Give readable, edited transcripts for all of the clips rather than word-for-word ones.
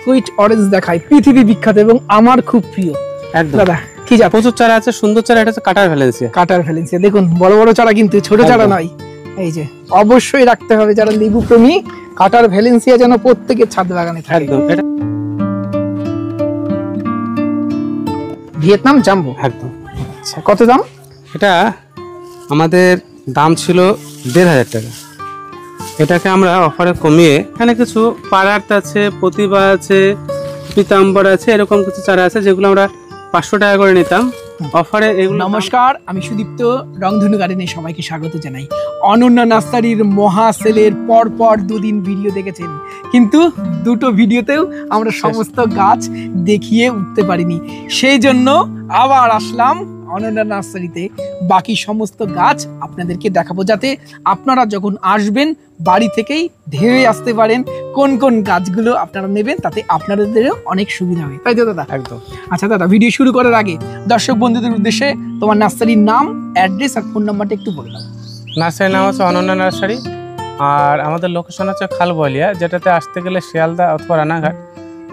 Sweet orange দেখাই, পৃথিবী বিখ্যাত এবং আমার খুব প্রিয়। একদম দাদা কি জাত? প্রচুর চারা আছে, সুন্দর চারা। এটা হচ্ছে কাটার ভ্যালেন্সিয়া। কাটার ভ্যালেন্সিয়া, দেখুন বড় বড় চারা কিন্তু, ছোট চারা নয়। এই যে অবশ্যই রাখতে হবে যারা লেবু প্রেমী, কাটার ভ্যালেন্সিয়া যেন প্রত্যেকের ছাদ বাগানে থাকে। একদম। এটা ভিয়েতনাম জাম্বো। একদম। আচ্ছা, কত দাম? এটা আমাদের দাম ছিল ১,৫০০ টাকা। এটাকে আমরা অফারে কমিয়ে, এখানে কিছু পারার্থ আছে, প্রতিভা আছে, পীতাম্বর আছে, এরকম কিছু চারা আছে যেগুলো আমরা ৫০০ টাকা করে নিতাম অফারে। এগুলো নমস্কার, আমি সুদীপ্ত, রংধনু গার্ডেনে সবাইকে স্বাগত জানাই। অনন্যা নার্সারির মহা সেলের পর দুদিন ভিডিও দেখেছেন, কিন্তু দুটো ভিডিওতেও আমরা সমস্ত গাছ দেখিয়ে উঠতে পারিনি। সেই জন্য আবার আসলাম অনন্যা নার্সারিতে, বাকি সমস্ত গাছ আপনাদেরকে দেখাবো, যাতে আপনারা যখন আসবেন বাড়ি থেকেই ঢেলে আসতে পারেন কোন কোন গাছগুলো আপনারা নেবেন, তাতে আপনাদেরও অনেক সুবিধা হবে, তাই তো দাদা? একদম। আচ্ছা দাদা, ভিডিও শুরু করার আগে দর্শক বন্ধুদের উদ্দেশ্যে তোমার নার্সারির নাম, অ্যাড্রেস আর ফোন নাম্বারটা একটু বলে দাও। নার্সারির নাম হচ্ছে অনন্যা নার্সারি, আর আমাদের লোকেশন হচ্ছে খালবলিয়া, যেটাতে আসতে গেলে শিয়ালদা অথবা রানাঘাট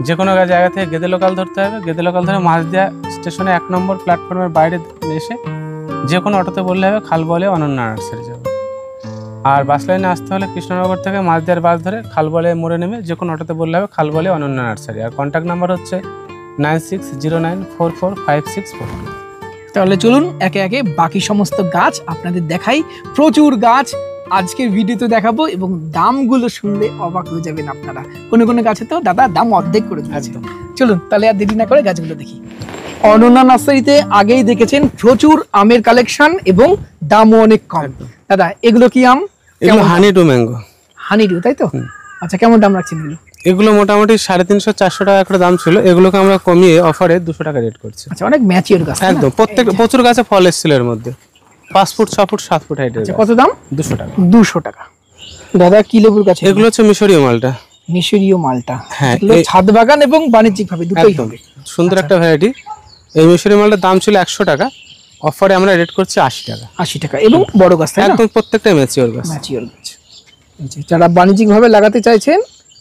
যে কোনো জায়গা থেকে গেদে লোকাল ধরতে হবে। গেদে লোকাল ধরে মাঝদিয়া স্টেশনে ১ নম্বর প্ল্যাটফর্মের বাইরে এসে যে কোনো অটোতে বললে হবে খালবলিয়া অনন্যা নার্সারি যাবে। আর বাস লাইনে আসতে হলে কৃষ্ণনগর থেকে মাঝদিয়ার বাস ধরে খালবলিয়া মোড়ে নেমে যে কোনো অটোতে বললে হবে খালবলিয়া অনন্যা নার্সারি। আর কন্ট্যাক্ট নাম্বার হচ্ছে 9609445642। তাহলে চলুন একে একে বাকি সমস্ত গাছ আপনাদের দেখাই। প্রচুর গাছ আজকের ভিডিওতে দেখাবো এবং দামগুলো শুনলে অবাক হয়ে যাবেন আপনারা। কোনো কোনো গাছে তো দাদা দাম অর্ধেক করে দিয়েছে। চলুন তাহলে আর দেরি না করে গাছগুলো দেখি। অনন্যা নার্সারিতে আগেই দেখেছেন প্রচুর আমের কালেকশন এবং দামও অনেক কম। দাদা এগুলো কি আম? এগুলো হানি টু ম্যাঙ্গো। হানি টু, তাই তো? আচ্ছা, কেমন দাম রাখছেন এগুলো? এগুলো মোটামুটি 350-400 টাকা করে দাম ছিল, এগুলোকে আমরা কমিয়ে অফারে 200 টাকা রেট করছি। আচ্ছা, অনেক ম্যাচিওর গাছ। একদম, প্রচুর গাছে ফল এসেছিল এর মধ্যে, 5 ফুট 6 ফুট 7 ফুট হাইটের। আচ্ছা, কত দাম? 200 টাকা। 200 টাকা। দাদা কি লেবুর গাছ? এগুলো হচ্ছে মিশরীয় মালটা। মিশরীয় মালটা, হ্যাঁ, এগুলো ছাদ বাগান এবং বাণিজ্যিক ভাবে দুটোই হবে। সুন্দর একটা ভ্যারাইটি। এই মিশরীয় মালটার দাম ছিল 100 টাকা, অফারে আমরা রেট করছি 80 টাকা। 80 টাকা এবং বড় গাছ, তাই না? একদম, প্রত্যেকটাই ম্যাচিওর গাছ। ম্যাচিওর গাছ। যারা বাণিজ্যিক ভাবে লাগাতে চাইছেন,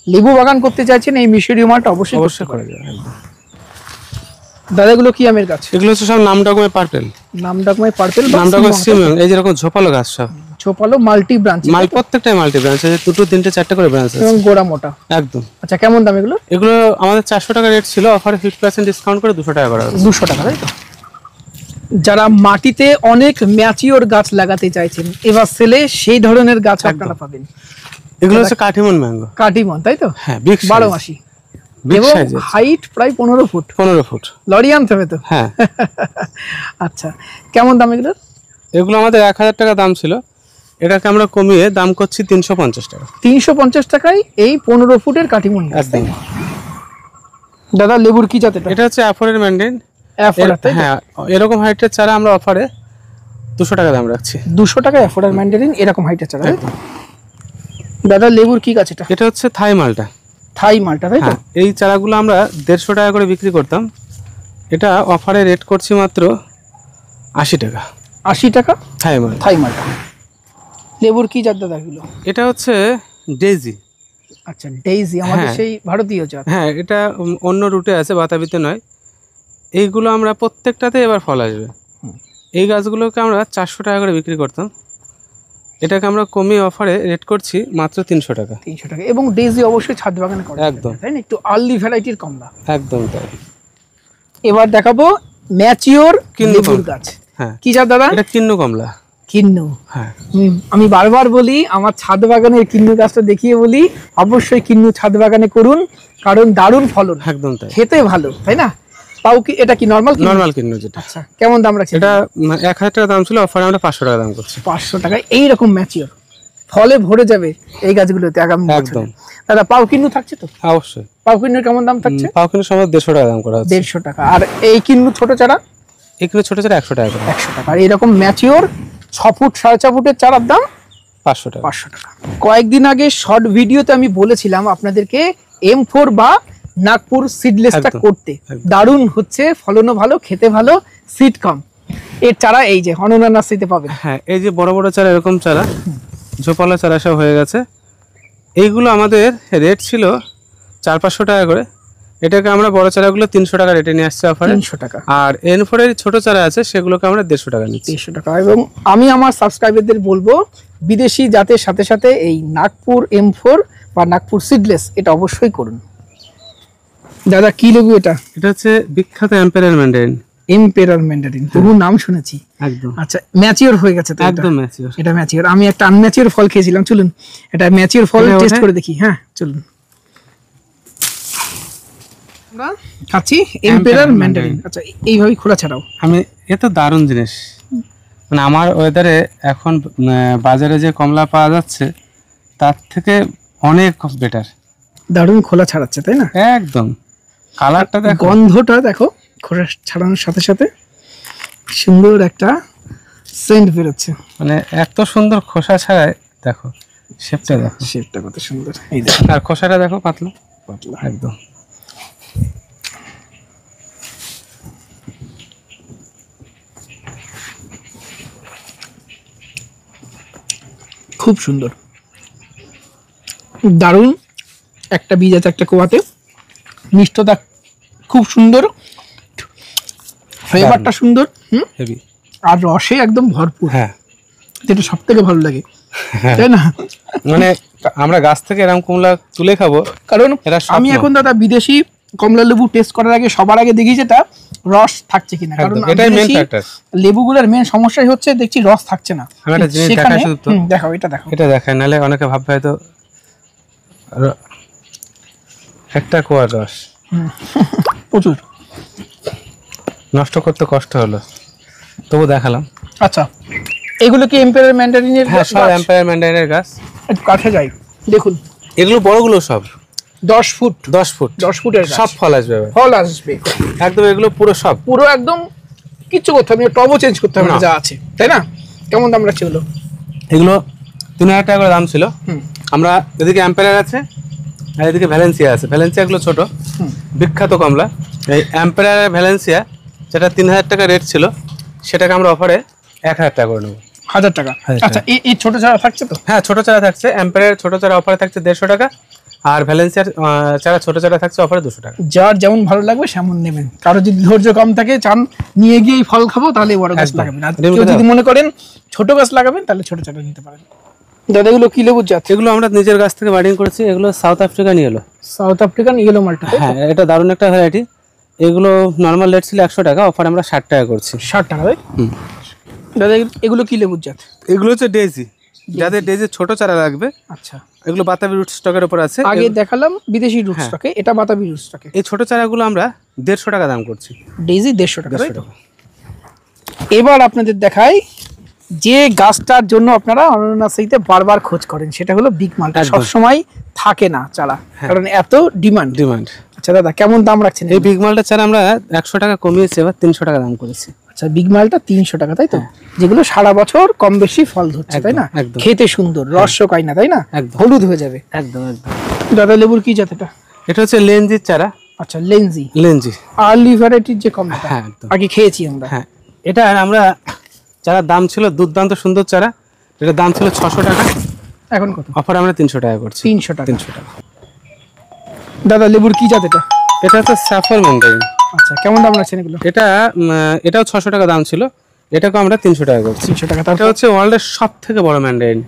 লেবু বাগান করতে চাইছেন, এই মিশরীয় মালটা অবশ্যই করা যাবে। দাদা এগুলো কি আমের গাছ? এগুলো হচ্ছে সব নামডাকমে পার্পেল। নামডাকমে পার্পেল, নামডাকমে সিমং, এই যে এরকম ঝোপালো গাছ, সব ছোপালো মাল্টি ব্রাঞ্চ। প্রত্যেকটাই মাল্টি ব্রাঞ্চ আছে, 2, 3, 4 করে ব্রাঞ্চ আছে এবং গোড়া মোটা। একদম। আচ্ছা, কেমন দাম এগুলো? এগুলো আমাদের 400 টাকা রেট ছিল, অফারে 50% ডিসকাউন্ট করে 200 টাকা করা হয়েছে। 200 টাকা, তাই তো? যারা মাটিতে অনেক ম্যাচিওর গাছ লাগাতে চাইছেন, এবার সেলে সেই ধরনের গাছ আপনারা পাবেন। এগুলো হচ্ছে কাঠিমন ম্যাঙ্গো। কাটিমন, তাই তো? হ্যাঁ, বিগ 12 মাসি এবং হাইট প্রায় 15 ফুট। 15 ফুট। লরি আনতে হবে তো? হ্যাঁ। আচ্ছা, কেমন দাম এগুলো? এগুলো আমাদের 1000 টাকা দাম ছিল, এটাকে আমরা কমিয়ে দাম করছি 350 টাকা। 350 টাকায় এই 15 ফুটের কাটিমন গাছ। একদম। দাদা লেবুর কি জাত? এটা হচ্ছে অ্যাফোরের ম্যান্ডেন। হ্যাঁ, এরকম হাইটের চারা আমরা অফারে 200 টাকা দাম রাখছি। 200 টাকা অ্যাফোরের ম্যান্ডারিন, এরকম হাইটের চারা। দাদা লেবুর কি গাছ এটা? এটা হচ্ছে থাই মালটা। থাই মালটা, তাই তো? এই চারাগুলো আমরা 150 টাকা করে বিক্রি করতাম, এটা অফারে রেট করছি মাত্র 80 টাকা। 80 টাকা থাই মাল। থাই মালটা। লেবুর কি জাত দাদা এগুলো? এটা হচ্ছে ডেইজি। আচ্ছা, ডেইজি আমাদের সেই ভারতীয় জাত। হ্যাঁ, এটা অন্য রুটে আছে, বাতাবিতে নয়। এইগুলো আমরা প্রত্যেকটাতে এবার ফল আসবে। এই গাছগুলোকে আমরা 400 টাকা করে বিক্রি করতাম, এটাকে আমরা কমিয়ে অফারে রেট করছি মাত্র 300 টাকা। 300 টাকা। এবং ডেইজি অবশ্যই ছাদ বাগানে করা একদম, তাই না? একটু আর্লি ভ্যারাইটির কমলা। একদম তাই। এবার দেখাবো ম্যাচিওর লেবুর গাছ। হ্যাঁ, কি জাত দাদা? এটা কিন্নু কমলা। কিন্নু। হ্যাঁ, আমি বারবার বলি, আমার ছাদ বাগানের কিন্নু গাছটা দেখিয়ে বলি, অবশ্যই কিন্নু ছাদ বাগানে করুন, কারণ দারুণ ফলন। একদম তাই, খেতে ভালো, তাই না? পাও কি এটা কি নরমাল কিন্নু যেটা? আচ্ছা, কেমন দাম রাখছেন? এটা 1000 টাকা দাম ছিল, অফারে আমরা 500 টাকা দাম করছি। 500 টাকায় এইরকম ম্যাচিওর ফলে ভরে যাবে এই গাছগুলোতে আগামী বছরে। একদম। দাদা পাও কিন্নু থাকছে তো? অবশ্যই। পাও কিন্নুর কেমন দাম থাকছে? পাও কিন্নু সময় 150 টাকা দাম করা হচ্ছে। 150 টাকা। আর এই কিন্নু ছোট চারা? এগুলো ছোট চারা 100 টাকা করে। 100 টাকা। আর এরকম ম্যাচিওর 6 ফুট 4.5 ফুটের চারার দাম 500 টাকা। 500 টাকা। কয়েকদিন আগে শর্ট ভিডিওতে আমি বলেছিলাম আপনাদেরকে M4 বা নাগপুর সিডলেসটা করতে। দারুণ হচ্ছে, ফলনও ভালো, খেতে ভালো, সিড কম। এর চারা এই যে অনন্যা নার্সারিতে পাবেন। হ্যাঁ, এই যে বড় বড় চারা, এরকম চারা, ঝোপালা চারা সব হয়ে গেছে। এইগুলো আমাদের রেট ছিল 400-500 টাকা করে, এটাকে আমরা বড় চারাগুলো 300 টাকা রেটে নিয়ে আসছি অফারে। 300 টাকা। আর N4 এর ছোট চারা আছে সেগুলোকে আমরা 150 টাকা নিচ্ছি। 150 টাকা। এবং আমি আমার সাবস্ক্রাইবারদের বলবো বিদেশি জাতের সাথে সাথে এই নাগপুর M4 বা নাগপুর সিডলেস এটা অবশ্যই করুন। দাদা কি লেবু এটা? এটা হচ্ছে বিখ্যাত এম্পেরার ম্যান্ডারিন। এম্পেরার ম্যান্ডারিন, বহু নাম শুনেছি। একদম। আচ্ছা, ম্যাচিওর হয়ে গেছে তো? একদম ম্যাচিওর। এটা ম্যাচিওর। আমি একটা আনম্যাচিওর ফল খেয়েছিলাম, চলুন এটা ম্যাচিওর ফল টেস্ট করে দেখি। হ্যাঁ চলুন। আমরা খাচ্ছি এম্পেরার ম্যান্ডারিন। আচ্ছা, এইভাবেই খোলা ছাড়াও। আমি এ তো দারুণ জিনিস, মানে আমার ওয়েদারে এখন বাজারে যে কমলা পাওয়া যাচ্ছে তার থেকে অনেক বেটার। দারুণ খোলা ছাড়াচ্ছে তাই না? একদম। কালারটা দেখো, গন্ধটা দেখো, খোলা ছাড়ানোর সাথে সাথে সুন্দর একটা সেন্ট বেরোচ্ছে। মানে এত সুন্দর খোসা ছাড়ায় দেখো শেপটা, দেখো শেপটা কত সুন্দর। এই দেখো, আর খোসাটা দেখো পাতলা পাতলা একদম। খুব সুন্দর, দারুণ একটা বীজ আছে একটা কোয়াতে, মিষ্টতা খুব সুন্দর, ফ্লেভারটা সুন্দর, হেভি, আর রসে একদম ভরপুর। হ্যাঁ, যেটা সব থেকে ভালো লাগে, তাই না? মানে আমরা গাছ থেকে এরকম কমলা তুলে খাবো, কারণ এটা আমি এখন দাদা বিদেশি কমলা লেবু টেস্ট করার আগে সবার আগে দেখি যেটা রস থাকছে কিনা, কারণ এটাই মেইন ফ্যাক্টর। লেবুগুলোর মেইন সমস্যাই হচ্ছে দেখছি রস থাকছে না। আমি একটা জিনিস দেখাই শুধু তো, দেখাও, এটা দেখো, এটা দেখাই, নালে অনেকে ভাববে হয়তো একটা কোয়ার রস প্রচুর, নষ্ট করতে কষ্ট হলো, তবু দেখালাম। আচ্ছা, এগুলো কি এম্পায়ার ম্যান্ডারিনের? হ্যাঁ, সব এম্পায়ার ম্যান্ডারিনের গাছ। একটু কাছে যাই, দেখুন এগুলো বড়গুলো সব 10 ফুট 10 ফুট 10 ফুটের গাছ। সব ফল আসবে এবার। ফল আসবে একদম, এগুলো পুরো সব, পুরো একদম, কিচ্ছু করতে হবে না, টবও চেঞ্জ করতে হবে না, না। যা আছে, তাই না? কেমন দাম রাখছে এগুলো? এগুলো 3000 টাকা করে দাম ছিল। হুম। আমরা এদিকে এম্পায়ার আছে আর এদিকে ভ্যালেন্সিয়া আছে। ভ্যালেন্সিয়া গুলো ছোট, বিখ্যাত কমলা। এই এম্পায়ার ভ্যালেন্সিয়া যেটা 3000 টাকা রেট ছিল, সেটাকে আমরা অফারে 1000 টাকা করে নেবো। 1000 টাকা। 1000 টাকা। আচ্ছা, এই ছোট চারা থাকছে তো? হ্যাঁ, ছোট চারা থাকছে। এম্পায়ার ছোট চারা অফারে থাকছে 150 টাকা, আর ভ্যালেন্সিয়ার চারা ছোট চারা থাকছে অফারে 200 টাকা। যার যেমন ভালো লাগবে সেমন নেবেন। কারো যদি ধৈর্য কম থাকে, চান নিয়ে গিয়ে ফল খাবো, তাহলে বড় গাছ একদম। লাগাবেন। আর কেউ যদি মনে করেন ছোট গাছ লাগাবেন, তাহলে ছোট চারা নিতে পারেন। দাদা এগুলো কি লেবুর জাত? এগুলো আমরা নিজের গাছ থেকে বার্ডিং করেছি। এগুলো South African yellow. South African yellow Malta. হ্যাঁ, এটা দারুণ একটা ভ্যারাইটি। এগুলো নর্মাল রেট ছিল 100 টাকা, অফার আমরা 60 টাকা করছি। 60 টাকা, তাই? দাদা এগুলো কি লেবুর জাত? এগুলো হচ্ছে ডেজি। যাদের ডেজি ছোট চারা লাগবে, আচ্ছা, এগুলো বাতাবি রুট স্টকের উপর আছে। আগে দেখালাম বিদেশি রুট স্টকে, এটা বাতাবি রুট স্টকে। এই ছোট চারাগুলো আমরা 150 টাকা দাম করছি। ডেজি 150 টাকা, তাই 150 তো? টাকা। এবার আপনাদের দেখাই যে গাছটার জন্য আপনারা অনন্যাসিতে বারবার খোঁজ করেন, সেটা হলো বিগ মাল্টা। একদম। সবসময় থাকে না চারা, কারণ এত ডিমান্ড। আচ্ছা দাদা, কেমন দাম রাখছেন? এই বিগ মালটার চারা আমরা 100 টাকা কমিয়েছি, এবার 300 টাকা দাম করেছি। আচ্ছা, বিগ মালটা 300 টাকা, তাই তো? যেগুলো সারা বছর কম বেশি ফল ধরছে, তাই না? একদম। খেতে সুন্দর, রস কাই না, তাই না? একদম। হলুদ হয়ে যাবে। একদম একদম। দাদা লেবুর কি জাত এটা? এটা হচ্ছে লেঞ্জির চারা। আচ্ছা, লেনজি। লেঞ্জি, আর্লি ভ্যারাইটির যে কমলাটা, হ্যাঁ একদম। আগে খেয়েছি আমরা। হ্যাঁ, এটা আমরা চারার দাম ছিল দুর্দান্ত সুন্দর চারা, এটার দাম ছিল 600 টাকা, এখন কত? অফার আমরা 300 টাকা করছি। 300 টাকা। 300 টাকা। দাদা লেবুর কি জাত এটা? এটা হচ্ছে সাফর ম্যান্ডারিন। আচ্ছা, কেমন দাম রাখছেন এগুলো? এটাও 600 টাকা দাম ছিল, এটাকে আমরা 300 টাকা করছি। 300 টাকা। এটা হচ্ছে ওয়ার্ল্ডের সব থেকে বড় ম্যান্ডারিন,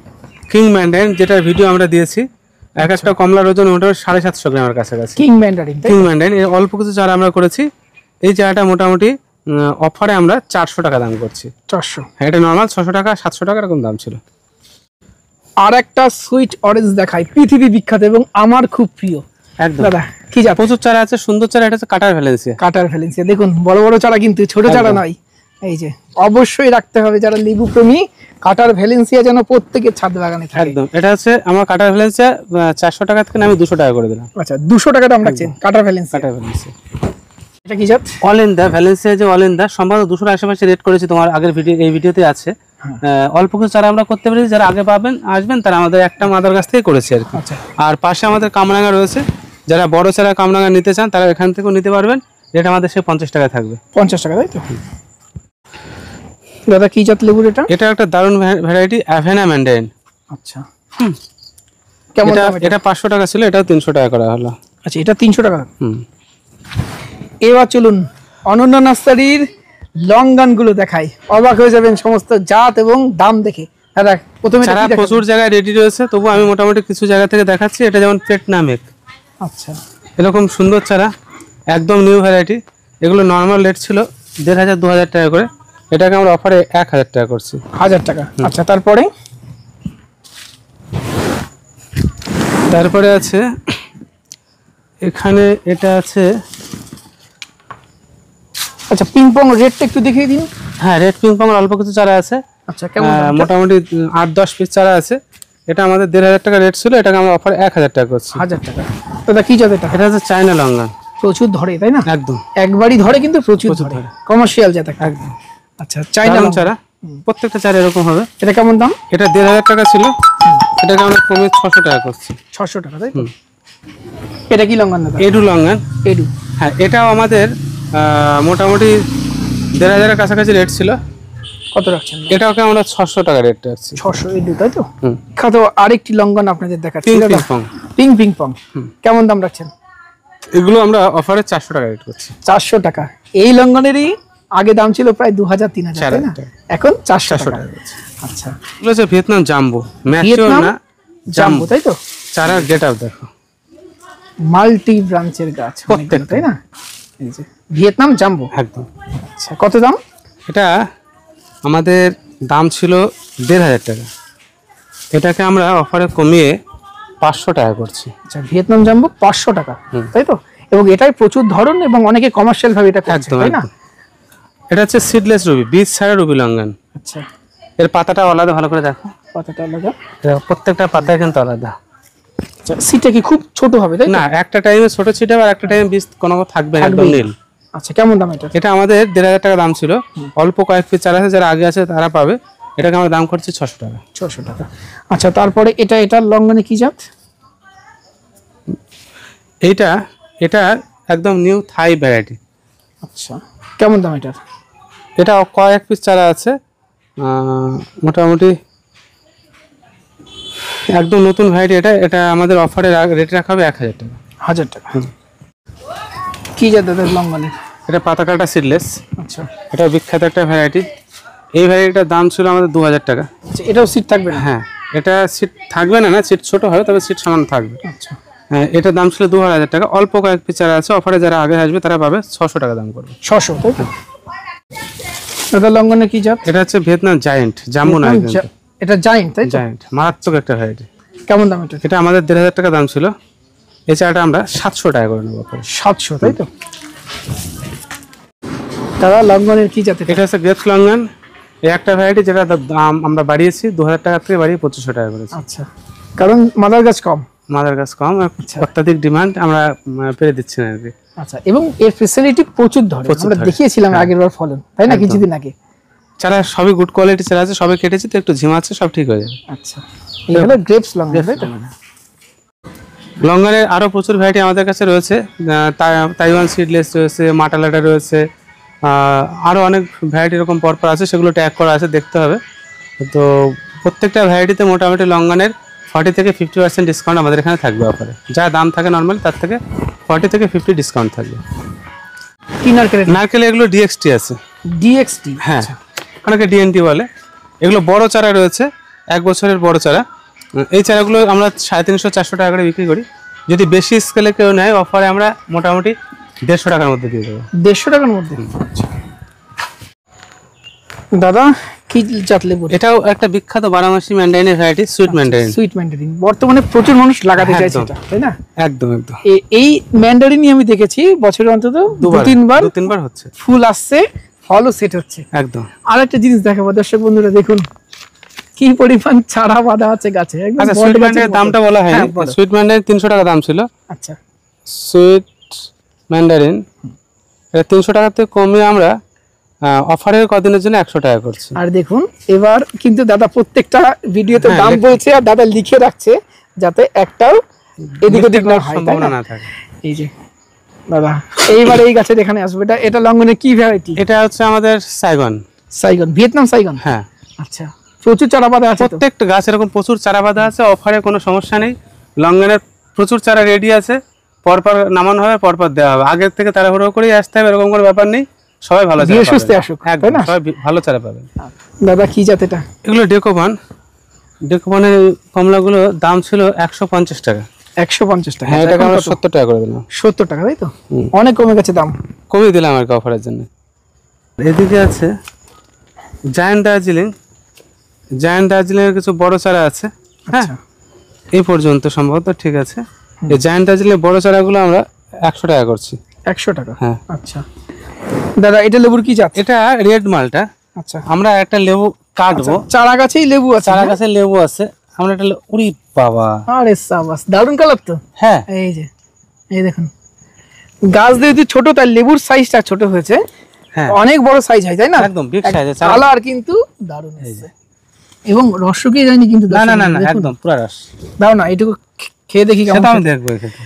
কিং ম্যান্ডারিন, যেটার ভিডিও আমরা দিয়েছি। এক একটা কমলার ওজন মোটামুটি 750 গ্রামের কাছাকাছি। কিং ম্যান্ডারিন, কিং ম্যান্ডারিন এর অল্প কিছু চারা আমরা করেছি। এই চারাটা মোটামুটি অফারে আমরা 400 টাকা দাম করছি। 400। হ্যাঁ, এটা নর্মাল 600 টাকা 700 টাকা এরকম দাম ছিল। আর একটা সুইট অরেঞ্জ দেখাই, পৃথিবী বিখ্যাত এবং আমার খুব প্রিয়। একদম। দাদা কি জাত? প্রচুর চারা আছে, সুন্দর চারা। এটা হচ্ছে কাটার ভ্যালেন্সিয়া। কাটার ভ্যালেন্সিয়া। দেখুন বড় বড় চারা, কিন্তু ছোট চারা নয়। এই যে অবশ্যই রাখতে হবে যারা লেবু প্রেমী, কাটার ভ্যালেন্সিয়া যেন প্রত্যেকের ছাদ বাগানে থাকে। একদম। এটা হচ্ছে আমার কাটার ভ্যালেন্সিয়া 400 টাকা থেকে আমি 200 টাকা করে দিলাম। আচ্ছা, 200 টাকা দাম রাখছেন কাটার ভ্যালেন্সিয়া। কাটার ভ্যালেন্সিয়া। এটা কি জাত? অল ইন দা ভ্যালেন্সিয়া, যে অল ইন দা সম্ভবত 200 আশেপাশে রেট করেছি, তোমার আগের ভিডিও এই ভিডিওতে আছে। অল্প কিছু চারা আমরা করতে পেরেছি, যারা আগে পাবেন আসবেন তারা আমাদের একটা মাদার কাছ থেকে করেছি আর কি। আচ্ছা। আর পাশে আমাদের কামরাঙ্গা রয়েছে, যারা বড় চারা কামরাঙ্গা নিতে চান তারা এখান থেকেও নিতে পারবেন। রেট আমাদের সে 50 টাকা থাকবে। 50 টাকা, তাই তো? দাদা কি জাত লেবুর এটা? এটা একটা দারুণ ভ্যারাইটি, অ্যাভেনা ম্যান্ডারিন। আচ্ছা, কেমন দাম এটা? এটা 500 টাকা ছিল, এটাও 300 টাকা করা হলো। আচ্ছা, এটা 300 টাকা। এবার চলুন অনন্য নার্সারির লঙ্গান গুলো দেখাই, অবাক হয়ে যাবেন সমস্ত জাত এবং দাম দেখে। দাদা প্রথমে চারা প্রচুর জায়গায় রেডি রয়েছে, তবু আমি মোটামুটি কিছু জায়গা থেকে দেখাচ্ছি। এটা যেমন পেটনামেক, আচ্ছা এরকম সুন্দর চারা, একদম নিউ ভ্যারাইটি। এগুলো নর্মাল রেট ছিল 1500-2000 টাকা করে, এটাকে আমরা অফারে 1000 টাকা করছি। 1000 টাকা। আচ্ছা তারপরে আছে এখানে, এটা আছে আচ্ছা পিংপং রেটটা একটু দেখিয়ে দিন। হ্যাঁ, রেড পিংপং অল্প কিছু চারা আছে। আচ্ছা কেমন মোটামুটি 8-10 পিস চারা আছে। এটা আমাদের 1500 টাকা রেট ছিল, এটাকে আমরা অফারে 1000 টাকা করছি। 1000 টাকা। দাদা কি জাত এটা? এটা হচ্ছে চায়না লঙ্গান, প্রচুর ধরে তাই না? একদম একবারই ধরে কিন্তু প্রচুর ধরে, কমার্শিয়াল জাত একদম। আচ্ছা চাইনা চারা, প্রত্যেকটা চারা এরকম হবে। এটা কেমন দাম? এটা 1500 টাকা ছিল, এটাকে আমরা কমে 600 টাকা করছি। 600 টাকা তাই তো? এটা কি লঙ্গান দাদা? Edu longan. এডু, হ্যাঁ, এটাও আমাদের মোটামুটি 1500 এর কাছাকাছি রেট ছিল। কত রাখছেন? এটাকে আমরা 600 টাকা রেট রাখছি। 600 এডু তাই তো? খাতো আরেকটি লঙ্গান আপনাদের দেখাচ্ছি দাদা, পিংপং। কেমন দাম রাখছেন? এগুলো আমরা অফারে 400 টাকা রেট করছি। 400 টাকা। এই লঙ্গনেরই আগে দাম ছিল প্রায় 2000-3000 তাই না? এখন 400 টাকা। আচ্ছা এগুলো হচ্ছে ভিয়েতনাম জাম্বো, ম্যাচিওর না জাম্বো তাই তো? চারা গেট আপ দেখো, মাল্টি ব্রাঞ্চের গাছ অনেকগুলো তাই না? এই যে ভিয়েতনাম জাম্বো একদম। আচ্ছা কত দাম? এটা আমাদের দাম ছিল 1500 টাকা, এটাকে আমরা অফারে কমিয়ে 500 টাকা করছি। আচ্ছা ভিয়েতনাম জাম্বো 500 টাকা তাই তো? এবং এটাই প্রচুর ধরন এবং অনেকে কমার্শিয়াল ভাবে এটা করছে তাই না? এটা হচ্ছে সিডলেস রুবি, বীজ ছাড়া রুবি লঙ্গান। আচ্ছা এর পাতাটা আলাদা, ভালো করে দেখো পাতাটা আলাদা, প্রত্যেকটা পাতায় কিন্তু আলাদা। আচ্ছা সিটটা কি খুব ছোট হবে তাই না? একটা টাইমে ছোট ছিট হবে আর একটা টাইমে বীজ কোনো থাকবে না, একদম নীল। আচ্ছা কেমন দাম এটা? এটা আমাদের 1500 টাকা দাম ছিল, অল্প কয়েক পিস চারা আছে, যারা আগে আছে তারা পাবে। এটাকে আমরা দাম করছি 600 টাকা। 600 টাকা। আচ্ছা তারপরে এটা লঙ্গনে কি জাত? এটা একদম নিউ থাই ভ্যারাইটি। আচ্ছা কেমন দাম এটার? এটা কয়েক পিস চারা আছে, মোটামুটি একদম নতুন ভ্যারাইটি। এটা আমাদের অফারে রেট রাখা হবে 1000 টাকা। 1000 টাকা। কি জাত দাদা লঙ্গনের? এটা পাতাকাটা সিডলেস। আচ্ছা এটা বিখ্যাত একটা ভ্যারাইটি। এই ভ্যারাইটিটার দাম ছিল আমাদের 2000 টাকা। আচ্ছা এটাও সিট থাকবে না? হ্যাঁ, এটা সিট থাকবে না, সিট ছোট হবে, তবে সিট সমান থাকবে। আচ্ছা হ্যাঁ, এটার দাম ছিল 2000 টাকা। অল্প কয়েক পিস চারা আছে, অফারে যারা আগে আসবে তারা পাবে 600 টাকা দাম করবে। 600 তাই তো? দাদা লঙ্গনের কি জাত? এটা হচ্ছে ভিয়েতনাম জায়ান্ট, জাম্বো নয় কিন্তু, এটা জায়ান্ট তাই তো? জায়ান্ট মারাত্মক একটা ভ্যারাইটি। কেমন দাম এটা? এটা আমাদের 1500 টাকা দাম ছিল, এই চারাটা আমরা 700 টাকা করে নেবো। 700 তাই তো? দাদা লঙ্গনের কি জাত? এটা হচ্ছে গ্রেপস লঙ্গন, এই একটা ভ্যারাইটি যেটা দাম আমরা বাড়িয়েছি 2000 টাকা থেকে বাড়িয়ে 2500 টাকা করেছি। আচ্ছা কারণ মাদার গাছ কম, মাদার গাছ কম, অত্যাধিক ডিমান্ড, আমরা পেরে দিচ্ছি না আর কি। আচ্ছা এবং এর ফ্যাসিলিটি প্রচুর ধরে, আমরা দেখিয়েছিলাম আগের বার ফলন তাই না কিছুদিন আগে। চারা সবই গুড কোয়ালিটি চারা আছে, সবে কেটেছি তো একটু ঝিমাচ্ছে, সব ঠিক হয়ে যাবে। আচ্ছা এই হলো গ্রেপস লঙ্গন তাই তো? লঙ্গনের আরো প্রচুর ভ্যারাইটি আমাদের কাছে রয়েছে, তাইওয়ান সিডলেস রয়েছে, মাটালাটা রয়েছে, আরো অনেক ভ্যারাইটি এরকম পরপর আছে, সেগুলো ট্যাগ করা আছে, দেখতে হবে। তো প্রত্যেকটা ভ্যারাইটিতে মোটামুটি লঙ্গনের 40 থেকে 50% ডিসকাউন্ট আমাদের এখানে থাকবে অফারে। যা দাম থাকে নর্মালি তার থেকে 40 থেকে 50 ডিসকাউন্ট থাকবে। কি নারকেল? এগুলো ডিএক্সটি আছে। ডিএক্সটি? হ্যাঁ, অনেকে ডিএনটি বলে। এগুলো বড় চারা রয়েছে, 1 বছরের বড় চারা। এই চারাগুলো আমরা 350-400 টাকা করে বিক্রি করি। যদি বেশি স্কেলে কেউ নেয়, অফারে আমরা মোটামুটি 150 টাকার মধ্যে দিয়ে দেবো। 150 টাকার মধ্যে? দাদা কি জাত লেবু? এটাও একটা বিখ্যাত বারামাসি ম্যান্ডারিনের variety, sweet mandarin. Sweet mandarin বর্তমানে প্রচুর মানুষ লাগাতে চাইছে এটা তাই না? একদম একদম। এই ম্যান্ডারিনই আমি দেখেছি বছরে অন্তত 2-3 বার হচ্ছে, ফুল আসছে, ফলও সেট হচ্ছে। একদম। আরেকটা জিনিস দেখাবো দর্শক বন্ধুরা, দেখুন কি পরিমাণ চারা বাঁধা আছে গাছে। আচ্ছা, সুইট ম্যান্ডারিনের দামটা বলা হয়। সুইট ম্যান্ডারিন 300 টাকা দাম ছিল। আচ্ছা সুইট ম্যান্ডারিন এটা 300 টাকা থেকে কমিয়ে আমরা অফারের কদিনের জন্য 100 টাকা করছি। আর দেখুন এবার কিন্তু দাদা প্রত্যেকটা ভিডিওতে দাম বলছে আর দাদা লিখে রাখছে যাতে একটাও এদিক ওদিক না হয়, সম্ভাবনা না থাকে। এই যে দাদা এইবার এই গাছের এখানে আসবে, এটা লঙ্গনের কি ভ্যারাইটি? এটা হচ্ছে আমাদের সাইগন, ভিয়েতনাম সাইগন। হ্যাঁ আচ্ছা প্রচুর চারা বাঁধা আছে, প্রত্যেকটা গাছ এরকম প্রচুর চারা বাঁধা আছে, অফারে কোনো সমস্যা নেই। লঙ্গনের প্রচুর চারা রেডি আছে, পরপর নামানো হবে, পরপর দেওয়া হবে। আগের থেকে তাড়াহুড়ো করেই আসতে হবে এরকম কোনো ব্যাপার নেই, সবাই ভালো চারা সুস্থ আসুক, তাই না? সবাই ভালো চারা পাবেন। দাদা কি জাত এটা? এগুলো ডেকোপান। ডেকোপানের কমলাগুলো দাম ছিল 150 টাকা। 150 টাকা? হ্যাঁ, এটাকে আমরা 70 টাকা করে দিলাম। 70 টাকা, তাই তো? অনেক কমে গেছে দাম। কমিয়ে দিলাম আর কি অফারের জন্য। এদিকে আছে জায়ান্ট দার্জিলিং। জায়ান্ট দার্জিলিং এর কিছু বড় চারা আছে। হ্যাঁ, এই পর্যন্ত সম্ভবত ঠিক আছে। এই জায়ান্ট দার্জিলিং বড় চারাগুলো আমরা 100 টাকা করছি। 100 টাকা? হ্যাঁ। আচ্ছা দাদা, এটা লেবুর কি জাত? এটা রেড মালটা। আচ্ছা, আমরা একটা লেবু কাটবো। চারা গাছেই লেবু আছে? চারা গাছে লেবু আছে। আমরা একটা উড়ি বাবা, আরে সাবাস, দারুণ কালার তো। হ্যাঁ, এই যে, এই দেখুন, গাছ যেহেতু ছোট তাই লেবুর সাইজটা ছোট হয়েছে। হ্যাঁ, অনেক বড় সাইজ হয়, তাই না? একদম বিগ সাইজের চারা। কালার কিন্তু দারুণ এসেছে এবং রস শুকিয়ে যায়নি কিন্তু। না না না না, একদম পুরো রস। দাও না, এইটুকু খেয়ে দেখি কেমন। সেটা আমি দেখবো খেতে।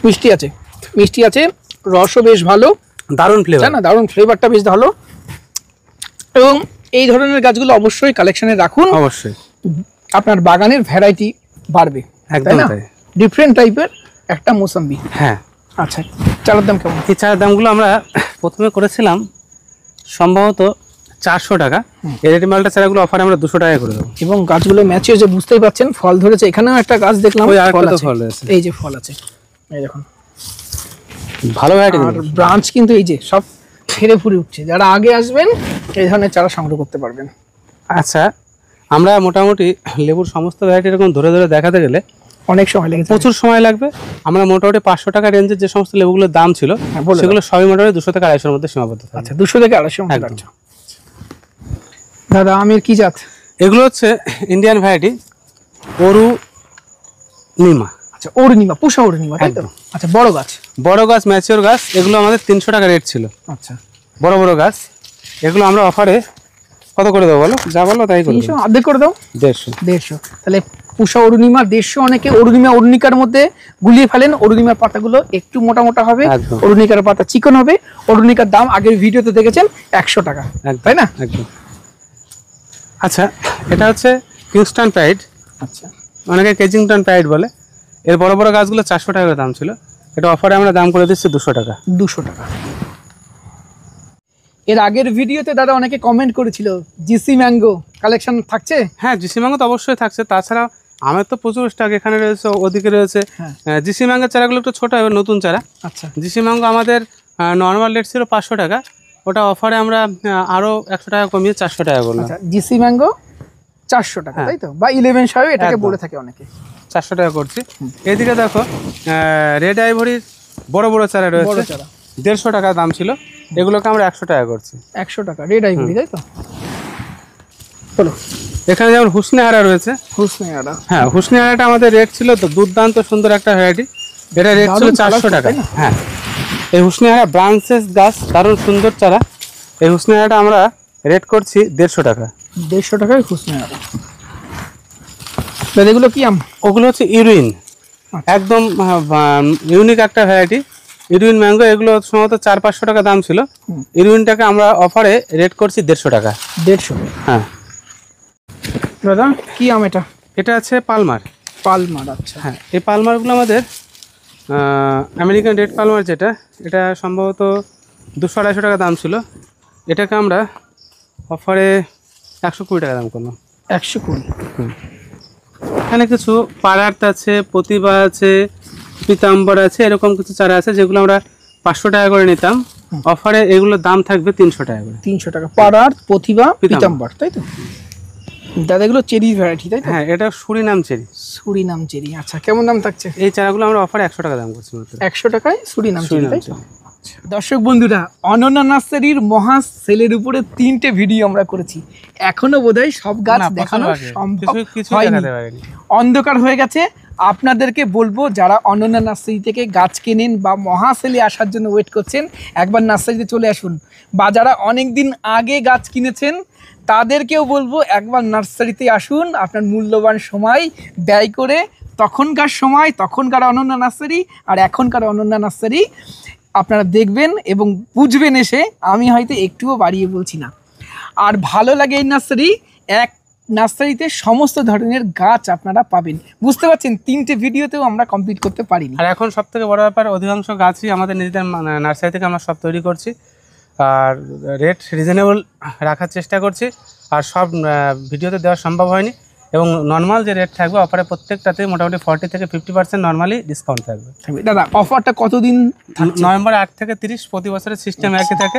মিষ্টি আছে, মিষ্টি আছে, রসও বেশ ভালো, দারুণ ফ্লেভার, তাই না? দারুণ ফ্লেভারটা বেশ ভালো। এবং এই ধরনের গাছগুলো অবশ্যই কালেকশনে রাখুন, অবশ্যই আপনার বাগানের ভ্যারাইটি বাড়বে, একদম তাই। ডিফারেন্ট টাইপের একটা মৌসম্বি। হ্যাঁ। আচ্ছা, চারার দাম কেমন? এই চারার দামগুলো আমরা প্রথমে করেছিলাম সম্ভবত 400 টাকা। এই রেড মালটা চারাগুলো অফারে আমরা 200 টাকায় করে দেবো। এবং গাছগুলো ম্যাচ হয়েছে, বুঝতেই পাচ্ছেন, ফল ধরেছে। এখানেও একটা গাছ দেখলাম ফল আছে, এই যে ফল আছে, এই দেখুন, ভালো ভ্যারাইটি। আর ব্রাঞ্চ কিন্তু এই যে সব ছেড়ে ফুরে উঠছে। যারা আগে আসবেন এই ধরনের চারা সংগ্রহ করতে পারবেন। আচ্ছা, আমরা মোটামুটি লেবুর সমস্ত ভ্যারাইটি এরকম ধরে ধরে দেখাতে গেলে অনেক সময় লেগে যাবে, প্রচুর সময় লাগবে। আমরা মোটামুটি 500 টাকা রেঞ্জের যে সমস্ত লেবুগুলোর দাম ছিল সেগুলো সবই মোটামুটি 200 থেকে 250 মধ্যে সীমাবদ্ধ। আচ্ছা, 200 থেকে 250 মধ্যে। আচ্ছা দাদা, আমের কি জাত? এগুলো হচ্ছে ইন্ডিয়ান ভ্যারাইটি অরুণিমা। আচ্ছা, অরুণিমা, পুষা অরুণিমা, তাই তো? আচ্ছা, বড় গাছ, বড় গাছ, ম্যাচিওর গাছ। এগুলো আমাদের 300 টাকা রেট ছিল। আচ্ছা, বড় বড় গাছ। এগুলো আমরা অফারে কত করে দেবো বলো? যা বলো তাই করে 300 অর্ধেক করে দাও। 150। তাহলে পুষা অরুণিমা 150। অনেকে অরুণিকার মধ্যে গুলিয়ে ফেলেন। অরুণিমার পাতাগুলো একটু মোটা মোটা হবে, অরুণিকার পাতা চিকন হবে। অরুণিকার দাম আগের ভিডিওতে দেখেছেন 100 টাকা, তাই না? একদম। আচ্ছা, এটা হচ্ছে কিংস্টন প্রাইড। আচ্ছা, অনেকে কেজিংটন প্রাইড বলে। এর বড় বড় গাছগুলো 400 টাকা দাম ছিল। এটা অফারে আমরা দাম করে দিচ্ছি 200 টাকা। 200 টাকা। এর আগের ভিডিওতে দাদা অনেকে কমেন্ট করেছিল জিসি ম্যাঙ্গো কালেকশন থাকছে। হ্যাঁ, জিসি ম্যাঙ্গো তো অবশ্যই থাকছে। তাছাড়া আমার তো প্রচুর স্টক এখানে রয়েছে, ওদিকে রয়েছে। জিসি ম্যাঙ্গোর চারাগুলো একটু ছোট হবে, নতুন চারা। আচ্ছা, জিসি ম্যাঙ্গো আমাদের নর্মাল রেট ছিল 500 টাকা। ওটা অফারে আমরা আরো 100 টাকা কমিয়ে 400 টাকা করলাম। আচ্ছা, জিসি ম্যাঙ্গো 400 টাকা, তাই তো? বা 11 সাহেব এটাকে বলে থাকে অনেকে। 400 টাকা করছি। এদিকে দেখো রেড আইভরির বড় বড় চারা রয়েছে, 150 টাকা দাম ছিল। এগুলোকে আমরা 100 টাকা করছি। 100 টাকা রেড আইভরি, তাই তো? চলো, এখানে যেমন হুসনেহারা রয়েছে। হুসনেহারা, হ্যাঁ, হুসনেহারাটা আমাদের রেট ছিল তো দুর্দান্ত সুন্দর একটা ভ্যারাইটি। এটা রেট ছিল 400 টাকা। হ্যাঁ, এই হুসনেহারা ব্রাঞ্চেস গাছ, দারুণ সুন্দর চারা। এই হুসনেহারাটা আমরা রেট করছি 150 টাকা। 150 টাকায় হুসনেহারা। এগুলো কি আম? ওগুলো হচ্ছে ইউরিন, একদম ইউনিক একটা ভ্যারাইটি। Urine mango. এগুলো সম্ভবত 400-500 টাকা দাম ছিল। ইউরিনটাকে আমরা অফারে রেট করছি 150 টাকা। 150? হ্যাঁ দাদা, কি আম এটা? এটা আছে পালমার। পালমার, আচ্ছা। হ্যাঁ, এই পালমারগুলো আমাদের আমেরিকান রেড পালমার, যেটা এটা সম্ভবত 200-250 টাকা দাম ছিল। এটাকে আমরা অফারে 120 টাকা দাম করলাম। 120? এখানে কিছু পারার্থ আছে, প্রতিভা আছে, পিতাম্বর আছে, এরকম কিছু চারা আছে যেগুলো আমরা 500 টাকা করে নিতাম। অফারে এগুলোর দাম থাকবে 300 টাকা করে। 300 টাকা। পারার্থ, প্রতিভা, পিতাম্বর, তাই তো? দাদা, এগুলো চেরি ভ্যারাইটি, তাই তো? হ্যাঁ, এটা সুরিনাম চেরি। সুরিনাম চেরি, আচ্ছা। কেমন দাম থাকছে? এই চারাগুলো আমরা অফারে 100 টাকা দাম করছি মাত্র। 100 টাকায় সুরিনাম চেরি, তাই তো? দর্শক বন্ধুরা, অনন্যা নার্সারির মহা সেলের উপরে 3টে ভিডিও আমরা করেছি। এখনো বোধহয় সব গাছ দেখানো সম্ভব হয়নি, অন্ধকার হয়ে গেছে। আপনাদেরকে বলবো, যারা অনন্যা নার্সারি থেকে গাছ কেনেন বা মহা সেলে আসার জন্য ওয়েট করছেন, একবার নার্সারিতে চলে আসুন। বা যারা অনেক দিন আগে গাছ কিনেছেন তাদেরকেও বলবো একবার নার্সারিতে আসুন। আপনার মূল্যবান সময় ব্যয় করে তখনকার সময়, তখনকার অনন্যা নার্সারি আর এখনকার অনন্যা নার্সারি আপনারা দেখবেন এবং বুঝবেন এসে। আমি হয়তো একটুও বাড়িয়ে বলছি না। আর ভালো লাগে এই নার্সারি, এক নার্সারিতে সমস্ত ধরনের গাছ আপনারা পাবেন। বুঝতে পারছেন, 3টে ভিডিওতেও আমরা কমপ্লিট করতে পারিনি। আর এখন সব থেকে বড় ব্যাপার, অধিকাংশ গাছই আমাদের নিজেদের নার্সারি থেকে আমরা সব তৈরি করছি, আর রেট রিজনেবল রাখার চেষ্টা করছি। আর সব ভিডিওতে দেওয়া সম্ভব হয়নি, এবং নর্মাল যে রেট থাকবে অফারে প্রত্যেকটাতে মোটামুটি 40 থেকে 50% নর্মালি ডিসকাউন্ট থাকবে। দাদা অফারটা কতদিন? নভেম্বর 8 থেকে 30, প্রতি বছরের সিস্টেম একই থাকে।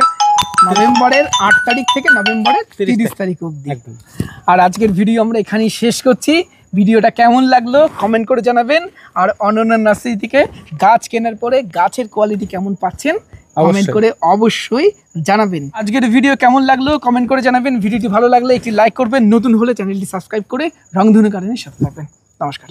নভেম্বরের 8 তারিখ থেকে নভেম্বরের 30 তারিখ অবধি। একদম। আর আজকের ভিডিও আমরা এখানেই শেষ করছি। ভিডিওটা কেমন লাগলো কমেন্ট করে জানাবেন। আর অনন্য নার্সারি থেকে গাছ কেনার পরে গাছের কোয়ালিটি কেমন পাচ্ছেন কমেন্ট করে অবশ্যই জানাবেন। আজকের ভিডিও কেমন লাগলো কমেন্ট করে জানাবেন। ভিডিওটি ভালো লাগলে একটি লাইক করবেন, নতুন হলে চ্যানেলটি সাবস্ক্রাইব করে রংধনু গার্ডেনের সাথে থাকবেন। নমস্কার।